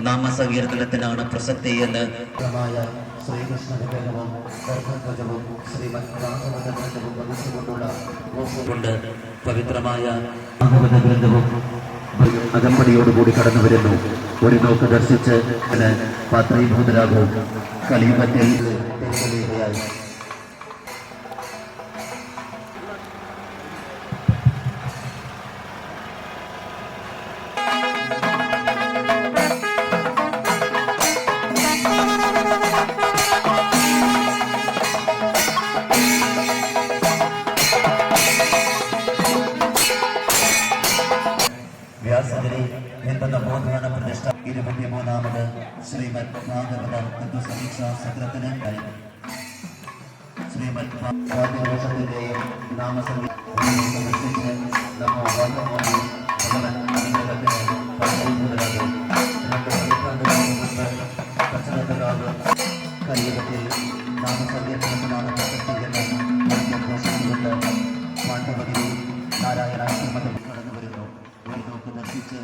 നാമസങ്കീർത്തനത്തിനാണ് പ്രസക്തി എന്ന് കൊണ്ട് പവിത്രമായ ഗ്രന്ഥവും അകമ്പടിയോടുകൂടി കടന്നു വരുന്നു. ഒരു നോക്ക് ദർശിച്ച് പാത്രീഭൂതരാകും കളിമറ്റിൽ വ്യാസഗിരി എന്ന ബോധന പ്രതിഷ്ഠ 23ാമത് ശ്രീമദ് ഭാഗവത തത്വസമീക്ഷാ സത്രത്തിന് ശ്രീമദ് ഭാഗവതത്തിന്റെയും നാമസംഗീതം നമോ ഭാഗവതി ഭഗവൻ അനുഗ്രഹത്തിന് പരമഭൂതരാകും. 2 പതിറ്റാണ്ടുകൾക്ക് മുമ്പ് കച്ചവടക്കാർ കലിയുഗത്തിൽ നാമസങ്കീർത്തനത്തിനാണ് പ്രസക്തി എന്ന് ഘോഷിച്ചുകൊണ്ട് മാണ്ഡവഗിരി നാരായണാശ്രമത്തിൽ കടന്നു വരുന്നു. ഒരു നോക്ക് ദർശിച്ച്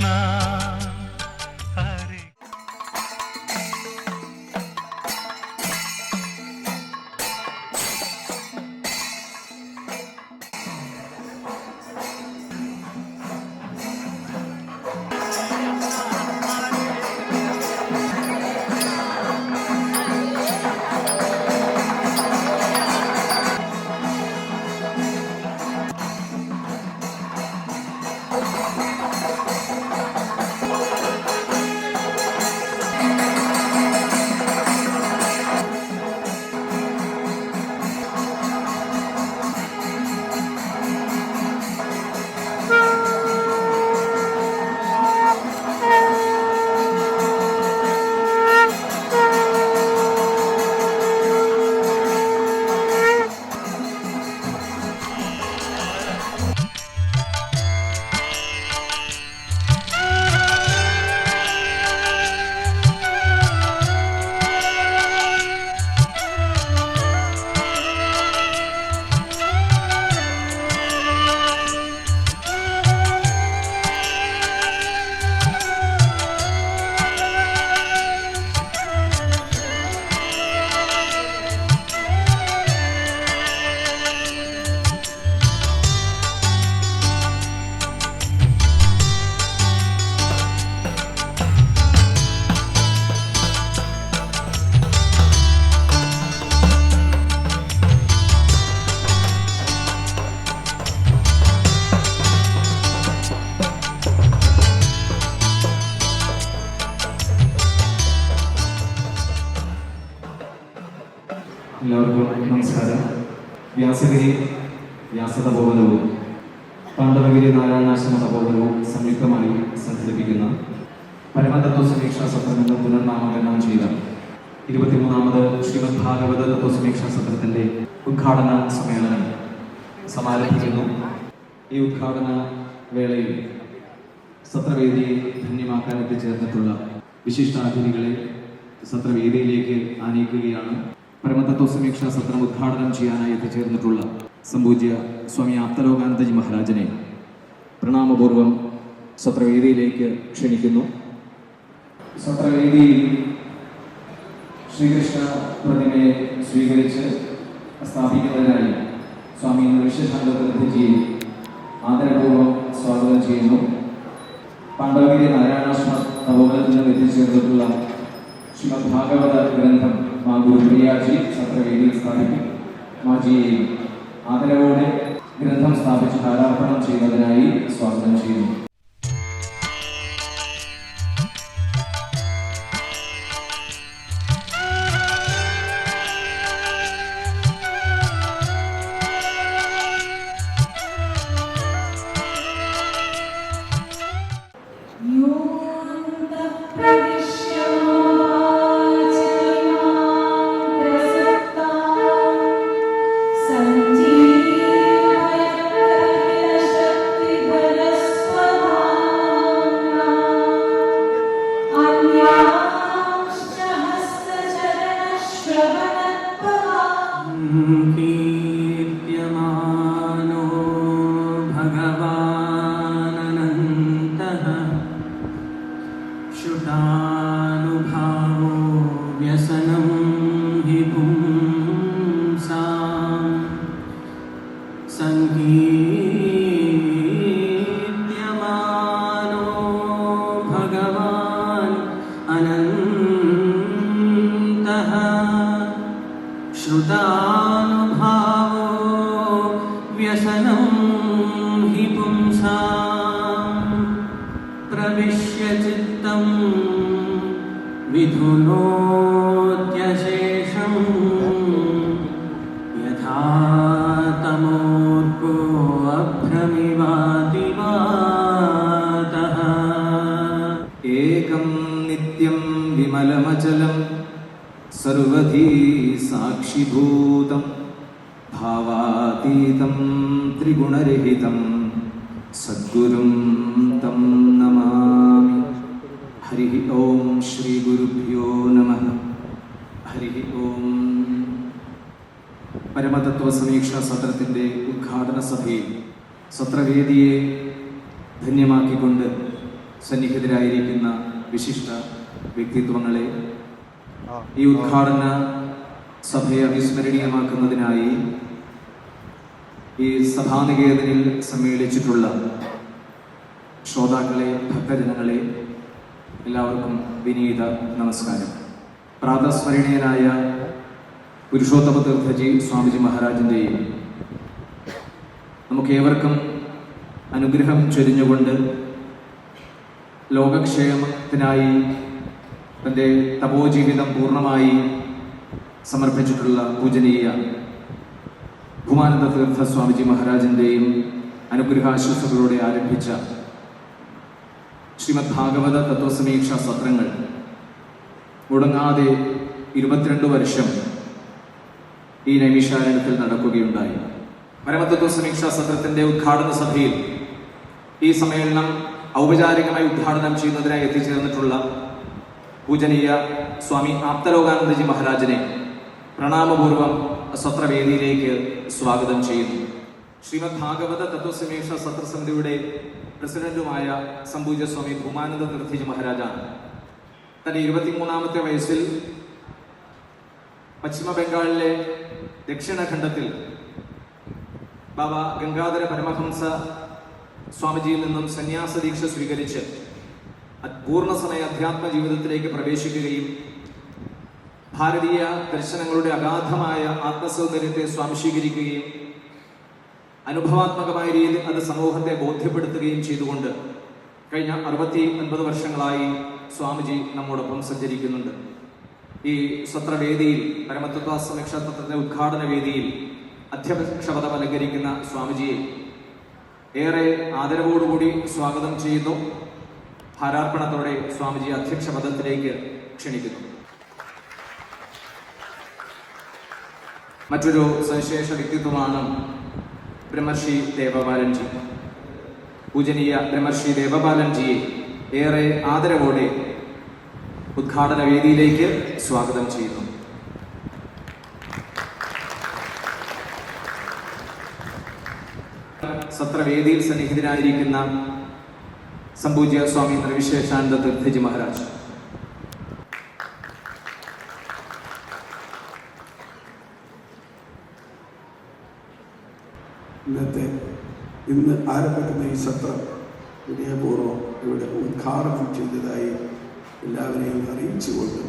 കൃഷ്ണ ഹരേ. എല്ലാവർക്കും നമസ്കാരം. വ്യാസഗിരി വ്യാസതപോവനവും പാണ്ഡവഗിരി നാരായണാശ്രമ തപോവനവും സംയുക്തമായി സംഘടിപ്പിക്കുന്ന പരമതത്വ സമീക്ഷാ സത്രം എന്ന് പുനർനാമകരണം ചെയ്ത 23ാമത് ശ്രീമദ് ഭാഗവത തത്വസമീക്ഷാ സത്രത്തിൻ്റെ ഉദ്ഘാടന സമ്മേളനം സമാരംഭിക്കുന്നു. ഈ ഉദ്ഘാടന വേളയിൽ സത്രവേദിയെ ധന്യമാക്കാൻ എത്തിച്ചേർന്നിട്ടുള്ള വിശിഷ്ടാതിഥികളെ സത്രവേദിയിലേക്ക് ആനയിക്കുകയാണ്. പരമതത്വ സമീക്ഷാ സത്രം ഉദ്ഘാടനം ചെയ്യാനായി എത്തിച്ചേർന്നിട്ടുള്ള സംപൂജ്യ സ്വാമി ആപ്തലോകാനന്ദജി മഹാരാജനെ പ്രണാമപൂർവം സത്രവേദിയിലേക്ക് ക്ഷണിക്കുന്നു. സത്രവേദിയിൽ ശ്രീകൃഷ്ണ പ്രതിമയെ സ്വീകരിച്ച് സ്ഥാപിക്കുന്നതിനായി സ്വാമി വിശ്വശാന്തജിയെ ആദരപൂർവ്വം സ്വാഗതം ചെയ്യുന്നു. പാണ്ഡവഗിരി നാരായണാശ്രമ തപോവനത്തിൽ നിന്ന് എത്തിച്ചേർന്നിട്ടുള്ള ശ്രീമദ് ഭാഗവത ഗ്രന്ഥം മാ ഗുരുപ്രിയാജി സത്രവേദിയിൽ സ്ഥാപിക്കും. മാജിയെയും ആദരവോടെ ഗ്രന്ഥം സ്ഥാപിച്ച് ഹാരാർപ്പണം ചെയ്യുന്നതിനായി സ്വാഗതം ചെയ്യുന്നു. വിമലമചലം സർവധി സാക്ഷിഭൂതം ഭാവാതീതം ത്രിഗുണരഹിതം സദ്ഗുരും തം നമാമി. ഹരി ഓം ശ്രീ ഗുരുഭ്യോ നമഃ. ഹരി ഓം. പരമതത്വ സമീക്ഷാ സത്രത്തിൻ്റെ ഉദ്ഘാടന സഭയിൽ സത്രവേദിയെ ധന്യമാക്കിക്കൊണ്ട് സന്നിഹിതരായിരിക്കുന്ന വിശിഷ്ട വ്യക്തിത്വങ്ങളെ, ഈ ഉദ്ഘാടന സഭയെ അവിസ്മരണീയമാക്കുന്നതിനായി ഈ സഭാനികേതനിൽ സമ്മേളിച്ചിട്ടുള്ള ശ്രോതാക്കളെ, ഭക്തജനങ്ങളെ, എല്ലാവർക്കും വിനീത നമസ്കാരം. പ്രാതസ്മരണീയനായ പുരുഷോത്തമ തീർത്ഥജി സ്വാമിജി മഹാരാജിൻ്റെയും നമുക്കേവർക്കും അനുഗ്രഹം ചൊരിഞ്ഞുകൊണ്ട് ലോകക്ഷേമത്തിനായി തൻ്റെ തപോജീവിതം പൂർണ്ണമായി സമർപ്പിച്ചിട്ടുള്ള പൂജനീയ ഭൂമാനന്ദ തീർത്ഥ സ്വാമിജി മഹാരാജിൻ്റെയും അനുഗ്രഹാശംസകളോടെ ആരംഭിച്ച ശ്രീമദ് ഭാഗവത തത്വസമീക്ഷാ സത്രങ്ങൾ മുടങ്ങാതെ 22 വർഷം ഈ നൈമിഷാരണ്യത്തിൽ നടക്കുകയുണ്ടായി. പരമതത്വസമീക്ഷാ സത്രത്തിന്റെ ഉദ്ഘാടന സഭയിൽ ഈ സമ്മേളനം ഔപചാരികമായി ഉദ്ഘാടനം ചെയ്യുന്നതിനായി എത്തിച്ചേർന്നിട്ടുള്ള പൂജനീയ സ്വാമി ആപ്തലോകാനന്ദജി മഹാരാജിനെ പ്രണാമപൂർവം സത്രവേദിയിലേക്ക് സ്വാഗതം ചെയ്യുന്നു. ശ്രീമദ് ഭാഗവത തത്വസമീക്ഷാ സത്രസമിതിയുടെ പ്രസിഡന്റുമായ സംപൂജ്യ സ്വാമി ഭൂമാനന്ദ തീർത്ഥജി മഹാരാജാണ് തന്റെ 23ാമത്തെ വയസ്സിൽ പശ്ചിമ ബംഗാളിലെ ദക്ഷിണഖണ്ഡത്തിൽ ബാബ ഗംഗാധര പരമഹംസ സ്വാമിജിയിൽ നിന്നും സന്യാസ ദീക്ഷ സ്വീകരിച്ച് പൂർണ്ണസമയ അധ്യാത്മ ജീവിതത്തിലേക്ക് പ്രവേശിക്കുകയും ഭാരതീയ ദർശനങ്ങളുടെ അഗാധമായ ആത്മസൗന്ദര്യത്തെ സ്വാംശീകരിക്കുകയും അനുഭവാത്മകമായ രീതിയിൽ അത് സമൂഹത്തെ ബോധ്യപ്പെടുത്തുകയും ചെയ്തുകൊണ്ട് കഴിഞ്ഞ 69 വർഷങ്ങളായി സ്വാമിജി നമ്മോടൊപ്പം സഞ്ചരിക്കുന്നുണ്ട്. ഈ സത്രവേദിയിൽ, പരമതത്വസമീക്ഷാ സത്രത്തിന്റെ ഉദ്ഘാടന വേദിയിൽ അധ്യക്ഷ പദം അലങ്കരിക്കുന്ന സ്വാമിജിയെ ഏറെ ആദരവോടുകൂടി സ്വാഗതം ചെയ്യുന്നു. ഹാരാർപ്പണത്തോടെ സ്വാമിജി അധ്യക്ഷ പദത്തിലേക്ക് ക്ഷണിക്കുന്നു. മറ്റൊരു സവിശേഷ വ്യക്തിത്വമാണ് ബ്രഹ്മർഷി ദേവപാലൻജി. പൂജനീയ ബ്രഹ്മർഷി ദേവപാലൻജിയെ ഏറെ ആദരവോടെ ഉദ്ഘാടന വേദിയിലേക്ക് സ്വാഗതം ചെയ്യുന്നു. സത്രവേദിയിൽ സന്നിഹിതനായിരിക്കുന്ന സംപൂജ്യ സ്വാമി നിർവിശേഷാനന്ദ തീർത്ഥജി മഹാരാജ്, ഇന്ന് ആരംഭിക്കുന്ന ഈ സത്രം വിനയപൂർവ്വം ഇവിടെ ഉദ്ഘാടനം ചെയ്തതായി എല്ലാവരെയും അറിയിച്ചുകൊണ്ട്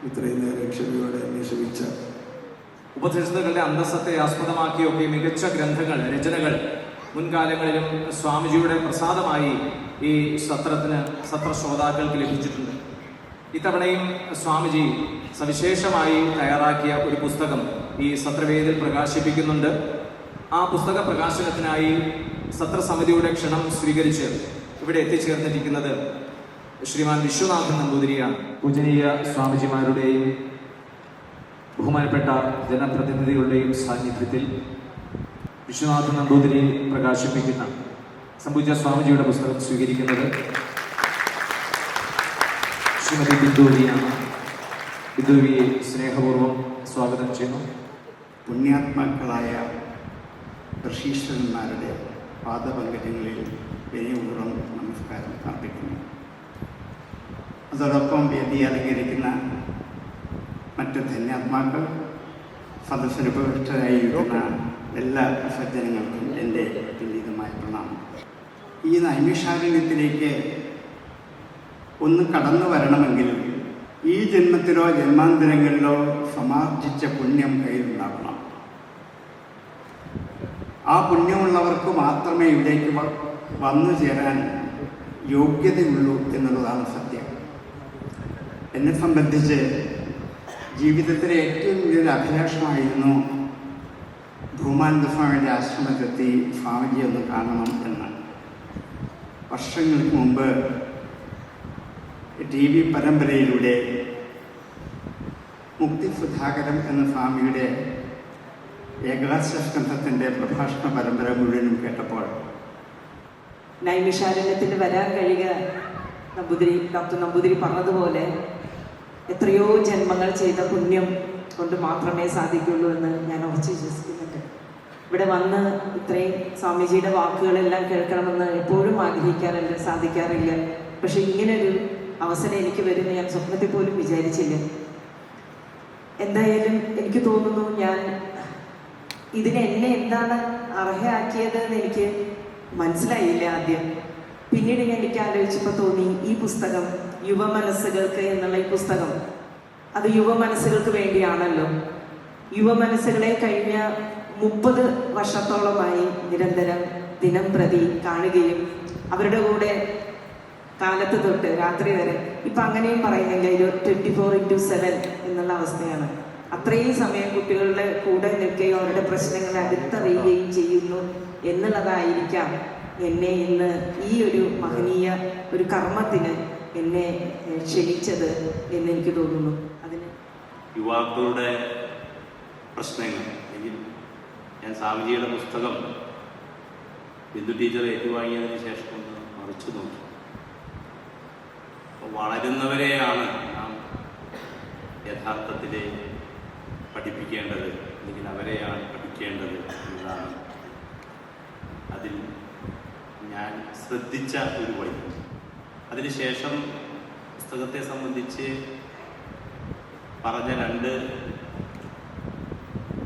ഇത്രയും നേരം ക്ഷമയോടെ അന്വേഷിച്ച ഉപനിഷത്തുകളുടെ അന്തസ്സത്തെ ആസ്പദമാക്കിയൊക്കെ മികച്ച ഗ്രന്ഥങ്ങൾ, രചനകൾ മുൻകാലങ്ങളിലും സ്വാമിജിയുടെ പ്രസാദമായി ഈ സത്ര ശ്രോതാക്കൾക്ക് ലഭിച്ചിട്ടുണ്ട്. ഇത്തവണയും സ്വാമിജി സവിശേഷമായി തയ്യാറാക്കിയ ഒരു പുസ്തകം ഈ സത്രവേദിയിൽ പ്രകാശിപ്പിക്കുന്നുണ്ട്. ആ പുസ്തക പ്രകാശനത്തിനായി സത്രസമിതിയുടെ ക്ഷണം സ്വീകരിച്ച് ഇവിടെ എത്തിച്ചേർന്നിരിക്കുന്നത് ശ്രീമാൻ വിശ്വനാഥൻ നമ്പൂതിരിയാണ്. പൂജനീയ സ്വാമിജിമാരുടെയും ബഹുമാനപ്പെട്ട ജനപ്രതിനിധികളുടെയും സാന്നിധ്യത്തിൽ വിശ്വനാഥൻ നമ്പൂതിരി പ്രകാശിപ്പിക്കുന്ന സംപൂജ്യ സ്വാമിജിയുടെ പുസ്തകം സ്വീകരിക്കുന്നത് ശ്രീമതി ബിന്ദുവിയാണ്. ബിന്ദുവിയെ സ്നേഹപൂർവ്വം സ്വാഗതം ചെയ്യുന്നു. പുണ്യാത്മാക്കളായ ഋഷീശ്വരന്മാരുടെ പാദപങ്കജങ്ങളിൽ വിനയപൂർവ്വം നമസ്കാരം അർപ്പിക്കുന്നു. അതോടൊപ്പം വേദി അലങ്കരിക്കുന്ന മറ്റ് ധന്യാത്മാക്കൾ, സദസ്സിനുപവിഷ്ടരായിരിക്കുന്ന എല്ലാ സജ്ജനങ്ങൾക്കും എൻ്റെ വിനീതമായ പ്രണാമം. ഈ നൈമിഷാരണ്യത്തിലേക്ക് ഒന്ന് കടന്നു വരണമെങ്കിൽ ഈ ജന്മത്തിലോ ജന്മാന്തരങ്ങളിലോ സമാർജിച്ച പുണ്യം കയ്യിലുണ്ടാകണം. ആ പുണ്യമുള്ളവർക്ക് മാത്രമേ ഇവിടേക്ക് വന്നു ചേരാൻ യോഗ്യതയുള്ളൂ എന്നുള്ളതാണ് സത്യം. എന്നെ സംബന്ധിച്ച് ജീവിതത്തിലെ ഏറ്റവും വലിയൊരു അഭിലാഷമായിരുന്നു ഭൂമാനന്ദ സ്വാമിയുടെ ആശ്രമത്തെത്തി സ്വാമിജിയെ ഒന്ന് കാണണം എന്ന്. വർഷങ്ങൾക്ക് മുമ്പ് TV പരമ്പരയിലൂടെ മുക്തി സുധാകരം എന്ന സ്വാമിയുടെ ഏകാദശസ്കന്ധത്തിൻ്റെ പ്രഭാഷണ പരമ്പര മുഴുവനും കേട്ടപ്പോൾ നൈമിഷാരണ്യത്തിൽ വരാൻ കഴിയുക ഡോക്ടർ നമ്പൂതിരി പറഞ്ഞതുപോലെ എത്രയോ ജന്മങ്ങൾ ചെയ്ത പുണ്യം കൊണ്ട് മാത്രമേ സാധിക്കുള്ളൂ എന്ന് ഞാൻ ഉറച്ചു വിശ്വസിക്കുന്നുണ്ട്. ഇവിടെ വന്ന് ഇത്രയും സ്വാമിജിയുടെ വാക്കുകളെല്ലാം കേൾക്കണമെന്ന് എപ്പോഴും ആഗ്രഹിക്കാറുണ്ട്, സാധിക്കാറില്ല. പക്ഷെ ഇങ്ങനൊരു അവസരം എനിക്ക് വരുമെന്ന് ഞാൻ സ്വപ്നത്തിൽ പോലും വിചാരിച്ചില്ല. എന്തായാലും എനിക്ക് തോന്നുന്നു ഞാൻ ഇതിന് എന്നെ എന്താണ് അർഹയാക്കിയത് എന്ന് എനിക്ക് മനസ്സിലായില്ല ആദ്യം. പിന്നീട് എനിക്ക് ആലോചിച്ചപ്പോൾ തോന്നി, ഈ പുസ്തകം യുവമനസ്സുകൾക്ക് എന്നുള്ള ഈ പുസ്തകം അത് യുവമനസ്സുകൾക്ക് വേണ്ടിയാണല്ലോ. യുവമനസ്സുകളെ കഴിഞ്ഞ 30 വർഷത്തോളമായി നിരന്തരം ദിനം പ്രതി കാണുകയും അവരുടെ കൂടെ കാലത്ത് തൊട്ട് രാത്രി വരെ, ഇപ്പം അങ്ങനെയും പറയുന്നില്ല, 24/7 എന്നുള്ള അവസ്ഥയാണ്. അത്രയും സമയം കുട്ടികളുടെ കൂടെ നിൽക്കുകയും അവരുടെ പ്രശ്നങ്ങളെ അടുത്തറിയുകയും ചെയ്യുന്നു എന്നുള്ളതായിരിക്കാം എന്നെ ഇന്ന് ഈ ഒരു മഹനീയ ഒരു കർമ്മത്തിന് എന്നെ ക്ഷണിച്ചത് എന്ന് എനിക്ക് തോന്നുന്നു. അതിന് യുവാക്കളുടെ പ്രശ്നങ്ങൾ ഞാൻ സ്വാമിജിയുടെ പുസ്തകം ബിന്ദു ടീച്ചർ ഏറ്റുവാങ്ങിയതിന് ശേഷം ഒന്ന് മറിച്ചു നോക്കി. അപ്പോൾ വളരുന്നവരെയാണ് നാം യഥാർത്ഥത്തിൽ പഠിപ്പിക്കേണ്ടത്, അല്ലെങ്കിൽ അവരെയാണ് പഠിക്കേണ്ടത് എന്നതാണ് അതിൽ ഞാൻ ശ്രദ്ധിച്ച ഒരു വഴി. അതിനുശേഷം പുസ്തകത്തെ സംബന്ധിച്ച് പറഞ്ഞ 2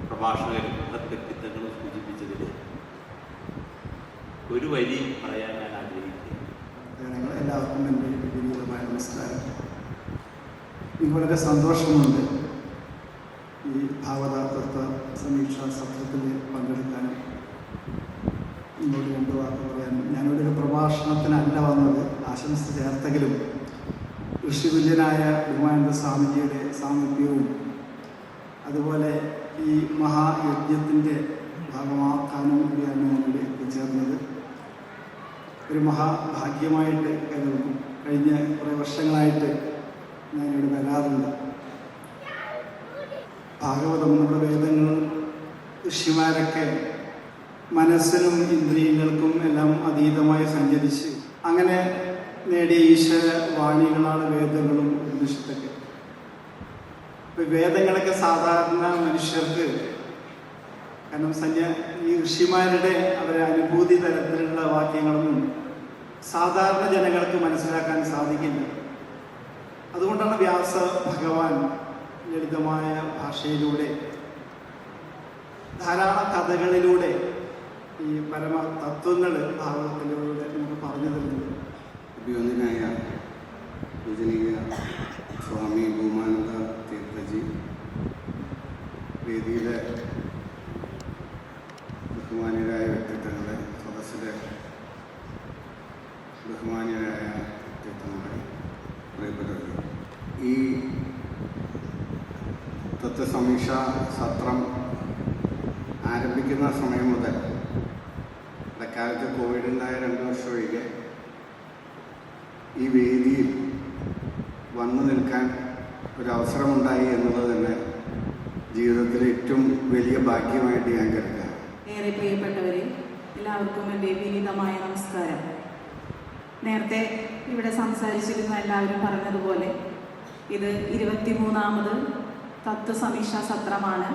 പ്രഭാഷകർ വ്യക്തിത്വങ്ങൾ സൂചിപ്പിച്ചതിൽ ഒരു വരി പറയാൻ ഞാൻ ആഗ്രഹിക്കുന്നു. എല്ലാവർക്കും എൻ്റെ വിനീതമായ നമസ്കാരം. എനിക്ക് വളരെ സന്തോഷമുണ്ട് ഈ ഭാഗവത സമീക്ഷാ സത്രത്തിൽ പങ്കെടുക്കാനും ഇങ്ങോട്ട് 2 വാക്ക് പറയാനും. ഞാനിവിടെ ഒരു പ്രഭാഷണത്തിനല്ല വന്നത്, ആശംസ ചേർത്തെങ്കിലും ഋഷിതുല്യനായ ബഹുമാനന്ദ സ്വാമിജിയുടെ സാമീപ്യവും അതുപോലെ ഈ മഹായജ്ഞത്തിൻ്റെ ഭാഗമാക്കാനും കൂടിയാണ് ഞാനിവിടെ എത്തിച്ചേർന്നത്. ഒരു മഹാഭാഗ്യമായിട്ട് കരുതുന്നു. കഴിഞ്ഞ കുറേ വർഷങ്ങളായിട്ട് ഞാനിവിടെ വരാറുണ്ട്. ഭാഗവതം, നമ്മുടെ വേദങ്ങൾ, ഋഷിമാരൊക്കെ മനസ്സിനും ഇന്ദ്രിയങ്ങൾക്കും എല്ലാം അതീതമായി സഞ്ചരിച്ച് അങ്ങനെ നേടിയ ഈശ്വര വാണികളാണ് വേദങ്ങളും ഉപനിഷത്തൊക്കെ. ഇപ്പം വേദങ്ങളൊക്കെ സാധാരണ മനുഷ്യർക്ക്, കാരണം ഈ ഋഷിമാരുടെ അവരെ അനുഭൂതി തരത്തിലുള്ള വാക്യങ്ങളൊന്നും സാധാരണ ജനങ്ങൾക്ക് മനസ്സിലാക്കാൻ സാധിക്കില്ല. അതുകൊണ്ടാണ് വ്യാസ ഭഗവാൻ ലളിതമായ ഭാഷയിലൂടെ ധാരാളം കഥകളിലൂടെ ഈ പരമ തത്വങ്ങൾ ഭാഗവതത്തിലൂടെ നമുക്ക് പറഞ്ഞു തരുന്നത്. അഭിവന്ദനായ പൂജനീയ സ്വാമി ബഹുമാനന്ദ തീർത്ഥജി, വേദിയിലെ ബഹുമാന്യരായ വ്യക്തിത്വങ്ങളെ, സദസ്സിലെ ബഹുമാന്യരായ വ്യക്തിത്വങ്ങളെ, പ്രിയപ്പെട്ടവർ, ഈ തത്വസമീക്ഷാ സത്രം ആരംഭിക്കുന്ന സമയം മുതൽ ഇടക്കാലത്ത് കോവിഡുണ്ടായ 2 വർഷം ഒഴികെ ഈ വേദിയിൽ വന്നു നിൽക്കാൻ ഒരവസരമുണ്ടായി എന്നുള്ളത് തന്നെ ജീവിതത്തിലെ ഏറ്റവും വലിയ ഭാഗ്യമായിട്ട് ഞാൻ കരുതുക. ഏറെ പ്രിയപ്പെട്ടവരെ, എല്ലാവർക്കും എൻ്റെ വിനീതമായ നമസ്കാരം. നേരത്തെ ഇവിടെ സംസാരിച്ചിരുന്ന എല്ലാവരും പറഞ്ഞതുപോലെ ഇത് 23ാമത് തത്വസമീക്ഷാ സത്രമാണ്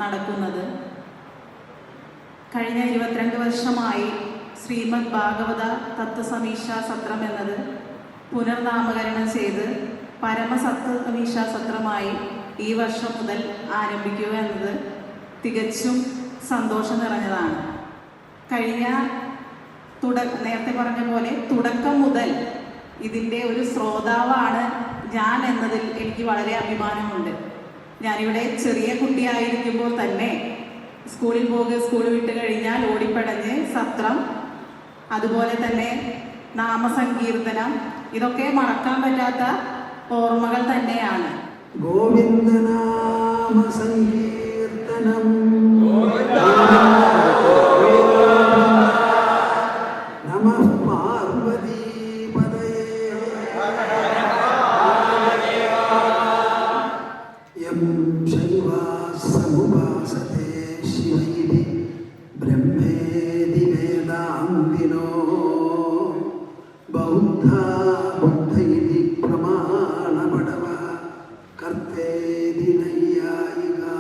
നടക്കുന്നത്. കഴിഞ്ഞ 22 വർഷമായി ശ്രീമദ് ഭാഗവത തത്വസമീക്ഷാ സത്രം എന്നത് പുനർനാമകരണം ചെയ്ത് പരമസത്വസമീക്ഷാ സത്രമായി ഈ വർഷം മുതൽ ആരംഭിക്കുക എന്നത് തികച്ചും സന്തോഷം നിറഞ്ഞതാണ്. കഴിഞ്ഞ നേരത്തെ പറഞ്ഞ പോലെ തുടക്കം മുതൽ ഇതിൻ്റെ ഒരു ശ്രോതാവാണ് ഞാൻ എന്നതിൽ എനിക്ക് വളരെ അഭിമാനമുണ്ട്. ഞാനിവിടെ ചെറിയ കുട്ടിയായിരിക്കുമ്പോൾ തന്നെ സ്കൂളിൽ സ്കൂൾ വിട്ട് കഴിഞ്ഞാൽ ഓടിപ്പടഞ്ഞ് സത്രം, അതുപോലെ തന്നെ നാമസങ്കീർത്തനം, ഇതൊക്കെ മറക്കാൻ പറ്റാത്ത ഓർമ്മകൾ തന്നെയാണ്. ഗോവിന്ദനാമ സങ്കീർത്തനം നമഃ പാർവതീപതയേ യം ശൈവാസമുപാസതേ ശിവൈഃ ബ്രഹ്മേതി വേദാന്തിനോ ബൗദ്ധാ ബുദ്ധൈതി പ്രമാണപടവ കർത്തേതി നൈയായികാ.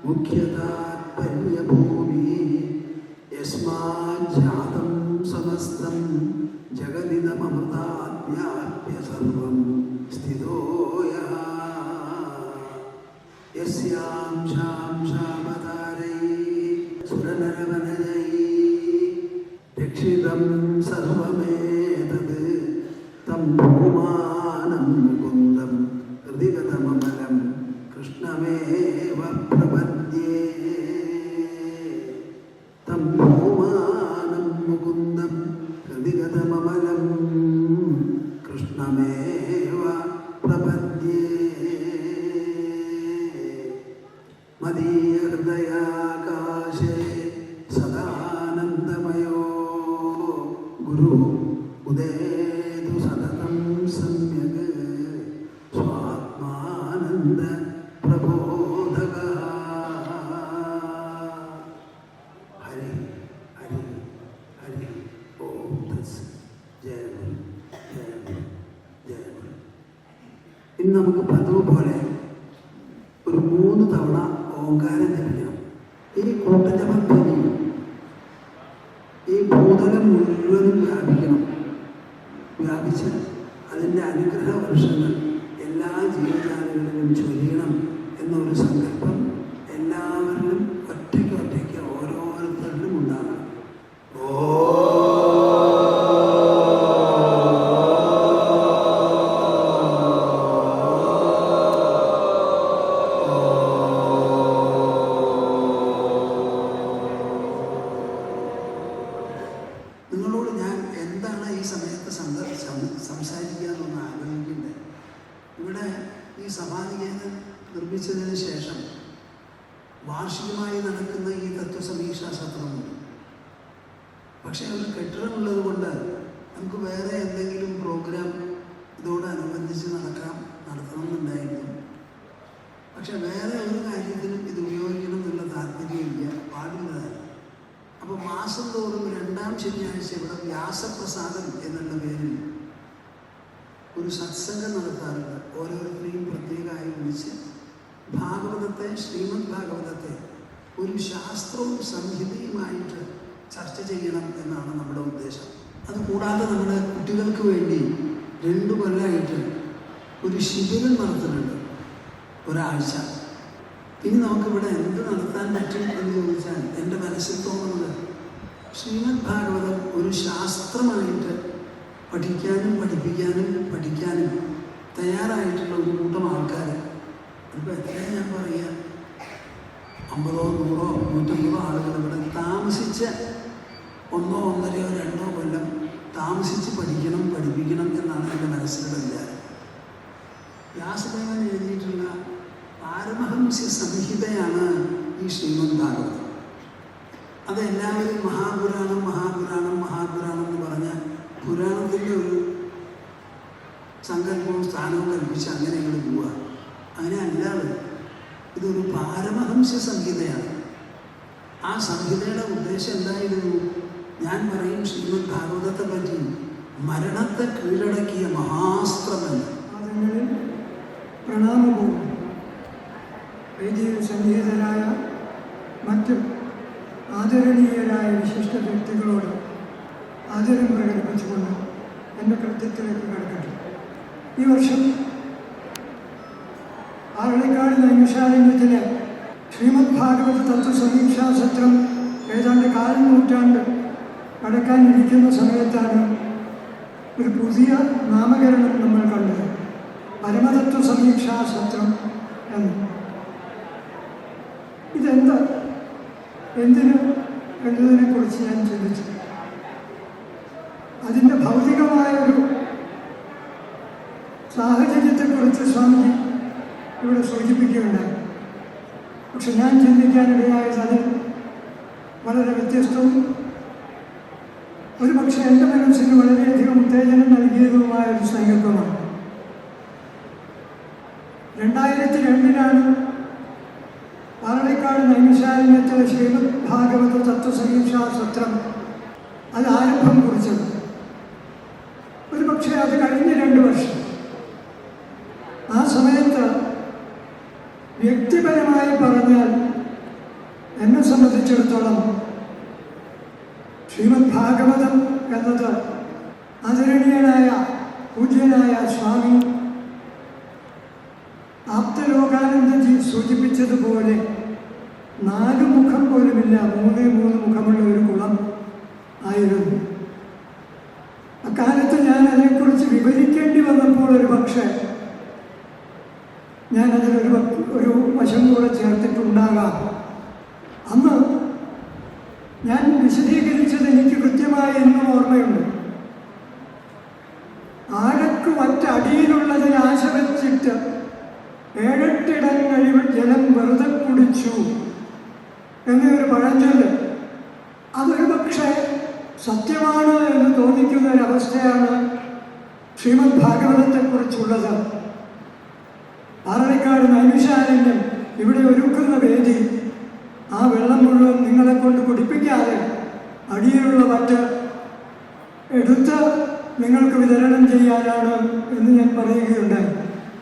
മുഖ്യതാത്പര്യഭൂമി യസ്മാജ്ജാതം സമസ്തം ജഗദിദമമൃതാദ്യാപ്യ സർവം സ്ഥിതോ യഃ യസ്യാം ശാം ശാമതാരൈ സുരനരവനജൈ രക്ഷിതം സർവമേതത് തം ഭൂമാനം മുകുന്ദം ഹൃദിഗതമമലം കൃഷ്ണമേവ പ്രപദ്യേ തം ഭൂമാനം മുകുന്ദം ഹൃദിഗതമമലം കൃഷ്ണമേവ പ്രപദ്യേ മദീയ ഹൃദയാകാശേ സദാനന്ദമയോ ഗുരു ഉദേതു സതതം സമ്യക് സ്വാത്മാനന്ദ പ്രബോധക. ഹരി ഹരി ഹരി ഓം തത്സത്. ജയ ഗുരു ജയ ഗുരു ജയ ഗുരു. ഇന്ന് നമുക്ക് പതിവ് പോലെ ഒരു 3 തവണ ഓങ്കാരം ജപിക്കണം. ഈ കൂട്ടജപധ്വനി ഈ ഭൂതലം മുഴുവനും വ്യാപിക്കണം. വ്യാപിച്ച് അതിൻ്റെ അനുഗ്രഹ വർഷങ്ങൾ എല്ലാ ജീവജാലങ്ങളിലും ചൊരിയണം എന്നൊരു സങ്കല്പം എല്ലാവരിലും ഒറ്റയ്ക്ക് ഓരോരുത്തരിലും ഉണ്ടാകണം. നിങ്ങളോട് ഞാൻ എന്താണ് ഈ സമയത്ത് സംസാരിക്കുക എന്നൊന്ന് ആഗ്രഹിക്കുന്നത്. ഇവിടെ ഈ സഭാനികേതൻ നിർമ്മിച്ചതിന് ശേഷം വാർഷികമായി നടക്കുന്ന ഈ തത്വസമീക്ഷാ സത്രമുണ്ട്. പക്ഷേ ഒരു കെട്ടിടമുള്ളത് കൊണ്ട് നമുക്ക് വേറെ എന്തെങ്കിലും പ്രോഗ്രാം ഇതോടനുബന്ധിച്ച് നടത്തണമെന്നുണ്ടായിരുന്നു. പക്ഷെ വേറെ ഒരു കാര്യത്തിനും ഇത് ഉപയോഗിക്കണം എന്നുള്ള താല്പര്യമില്ല, പാടില്ലതാണ്. അപ്പോൾ മാസം തോറും 2-ാം ശനിയാഴ്ച ഇവിടെ വ്യാസപ്രസാദം എന്നുള്ള പേരിൽ ഒരു സത്സംഗം നടത്താറുണ്ട്. ഓരോരുത്തരെയും പ്രത്യേകമായി വിളിച്ച് ഭാഗവതത്തെ, ശ്രീമദ് ഭാഗവതത്തെ ഒരു ശാസ്ത്രവും സംഹിതയുമായിട്ട് ചർച്ച ചെയ്യണം എന്നാണ് നമ്മുടെ ഉദ്ദേശം. അതുകൂടാതെ നമ്മുടെ കുട്ടികൾക്ക് വേണ്ടി 2 കൊല്ലമായിട്ട് ഒരു ശിബിരം നടത്തുന്നുണ്ട്, ഒരാഴ്ച. ഇനി നമുക്കിവിടെ എന്ത് നടത്താൻ പറ്റും എന്ന് ചോദിച്ചാൽ എൻ്റെ മനസ്സിൽ തോന്നുന്നത് ശ്രീമദ് ഭാഗവതം ഒരു ശാസ്ത്രമായിട്ട് പഠിക്കാനും പഠിപ്പിക്കാനും തയ്യാറായിട്ടുള്ള ഒരു കൂട്ടം ആൾക്കാർ. അതിപ്പോൾ എത്രയാണ് ഞാൻ പറയുക, 50, 100, 150 ആളുകൾ ഇവിടെ താമസിച്ച് 1, 1.5, 2 കൊല്ലം താമസിച്ച് പഠിപ്പിക്കണം എന്നാണ് എൻ്റെ മനസ്സിലുള്ള വിചാരം. വ്യാസദേവൻ എഴുതിയിട്ടുള്ള പാരമഹംസ്യ സംഹിതയാണ് ഈ ശ്രീമദ് ഭാഗവതം. അതെല്ലാവരും മഹാപുരാണം എന്ന് പറഞ്ഞ പുരാണത്തിൻ്റെ ഒരു സങ്കല്പവും സ്ഥാനവും കൽപ്പിച്ച് അങ്ങനെ ഇങ്ങോട്ട് പോവുക. അങ്ങനെ അല്ലാതെ ഇതൊരു പാരമഹംസ്യ സംഹിതയാണ്. ആ സംഹിതയുടെ ഉദ്ദേശം എന്തായിരുന്നു? ഞാൻ പറയും ശ്രീമദ് ഭാഗവതത്തെ പറ്റി മരണത്തെ കീഴടക്കിയ മഹാസ്ത്രമെന്ന്. അതിങ്ങളിൽ പ്രണാമവും വേദിയിൽ സന്നിഹിതരായ മറ്റ് ആദരണീയരായ വിശിഷ്ട വ്യക്തികളോട് ആദരം പ്രകടിപ്പിച്ചുകൊണ്ട് എൻ്റെ കൃത്യത്തിലേക്ക് കടക്കട്ടെ. ഈ വർഷം ആറളിക്കാട് നൈമിഷാരണ്യത്തിലെ ശ്രീമദ് ഭാഗവത തത്വസമീക്ഷാ സത്രം ഏതാണ്ട് 1/4 നൂറ്റാണ്ട് കടക്കാനിരിക്കുന്ന സമയത്താണ് ഒരു പുതിയ നാമകരണം നമ്മൾ കണ്ടത്, പരമതത്വ സമീക്ഷാ സത്രം എന്ന്. ഇതെന്താ, എന്തിന് എന്നതിനെക്കുറിച്ച് ഞാൻ ചിന്തിച്ചു. അതിൻ്റെ ഭൗതികമായൊരു സാഹചര്യത്തെക്കുറിച്ച് സ്വാമിജി ഇവിടെ സൂചിപ്പിക്കുകയുണ്ടായി. പക്ഷെ ഞാൻ ചിന്തിക്കാനിടയായത് അതിൽ വളരെ വ്യത്യസ്തവും ഒരുപക്ഷെ എൻ്റെ മനസ്സിന് വളരെയധികം ഉത്തേജനം നൽകിയതുമായൊരു സങ്കല്പമാണ്. 2002 പാറളിക്കാട് നൈമിഷാരണ്യത്തിലെ ശ്രീമദ് ഭാഗവത തത്വസമീക്ഷാ സത്രം അത് ആരംഭം കുറിച്ചത്. ഒരുപക്ഷെ അത് കഴിഞ്ഞ 2 വർഷം. ആ സമയത്ത് വ്യക്തിപരമായി പറഞ്ഞാൽ സംബന്ധിച്ചിടത്തോളം ശ്രീമദ് ഭാഗവതം എന്നത് ആദരണീയനായ പൂജ്യനായ സ്വാമി ആപ്തലോകാനന്ദജി സൂചിപ്പിച്ചതുപോലെ 4 മുഖം പോലുമില്ല, 3 മുഖമുള്ള ഒരു കുളം ആയിരുന്നു. അക്കാലത്ത് ഞാൻ അതിനെക്കുറിച്ച് വിവരിക്കേണ്ടി വന്നപ്പോൾ ഒരു പക്ഷേ ഞാൻ ഒരു വശം കൂടെ ചേർത്തിട്ടുണ്ടാകാം. അന്ന് ഞാൻ വിശദീകരിച്ചത് എനിക്ക് കൃത്യമായി എന്നും ഓർമ്മയുണ്ട്. ആഴക്ക് ഒറ്റടിയിലുള്ളതിൽ ആശ വച്ചിട്ട് 7-8 ജലം വെറുതെ കുടിച്ചു എന്നൊരു പഴഞ്ചൊല്ല്. അതൊരു പക്ഷേ സത്യമാണ് എന്ന് തോന്നിക്കുന്ന ഒരവസ്ഥയാണ് ശ്രീമദ് ഭാഗവതത്തെക്കുറിച്ചുള്ളത്. പാറളിക്കാട് നൈമിഷാരണ്യം ഇവിടെ ഒരുക്കുന്ന വേദി ആ വെള്ളം മുഴുവൻ നിങ്ങളെ കൊണ്ട് കുടിപ്പിക്കാതെ അടിയിലുള്ള വറ്റ് എടുത്ത് നിങ്ങൾക്ക് വിതരണം ചെയ്യാനാണ് എന്ന് ഞാൻ പറയുകയുണ്ടായി.